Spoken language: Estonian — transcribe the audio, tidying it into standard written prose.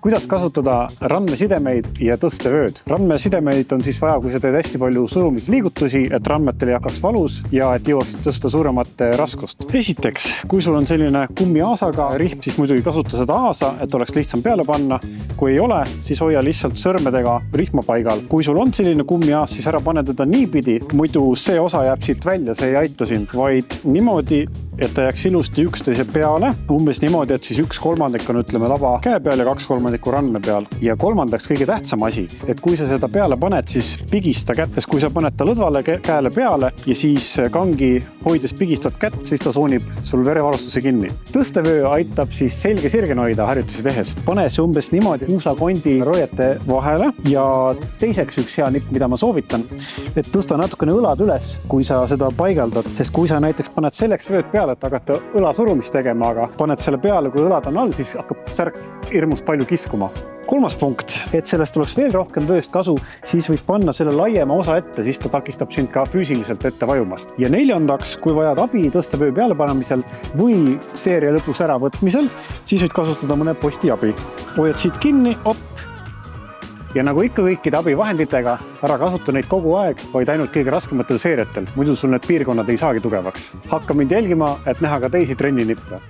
Kuidas kasutada randmesidemeid ja tõstevööd? Randmesidemeid on siis vaja, kui sa teed hästi palju surumisliigutusi, et randmetel ei hakkaks valus ja et jõuaksid tõsta suuremat raskust. Esiteks, kui sul on selline kummiaasaga rihm, siis muidugi kasuta seda aasa, et oleks lihtsam peale panna. Kui ei ole, siis hoia lihtsalt sõrmedega rihma paigal. Kui sul on selline kummiaas, siis ära pane teda niipidi, muidu see osa jääb siit välja, see ei aita sind, vaid niimoodi, et ta jääks ilusti üksteise peale. Umbes niimoodi, et siis 1/3 on ütleme laba käe peal ja 2/3 randme peal. Ja kolmandaks kõige tähtsam asi, et kui sa seda peale paned, siis pigista kätt, sest kui sa paned ta lõdvale käele peale ja siis kangi hoides pigistad kätt, siis ta suunib sul verevarustuse kinni. Tõstevöö aitab siis selge sirgena hoida harjutusi tehes. Pane see umbes niimoodi puusakondi rojete vahele ja teiseks üks hea nipp, mida ma soovitan, et tõsta natukene õlad üles, kui sa seda paigaldad, sest kui sa näiteks paned selleks vööd peale, et hakata õla surumist tegema, aga paned selle peale, kui õlad on all, siis hakkab särk hirmus palju kiskuma. Kolmas punkt, et sellest tuleks veel rohkem vööst kasu, siis võid panna selle laiema osa ette, siis ta takistab sind ka füüsiliselt ette vajumast. Ja neljandaks, kui vajad abi tõstevöö pealepanemisel või seeria lõpus äravõtmisel, siis võid kasutada mõne posti abi. Hoiad siit kinni, op. Ja nagu ikka kõikide abivahenditega, ära kasuta neid kogu aeg, vaid ainult kõige raskematel seeriatel. Muidu sul need piirkonnad ei saagi tugevaks. Hakka mind jälgima, et näha ka teisi trenninippe.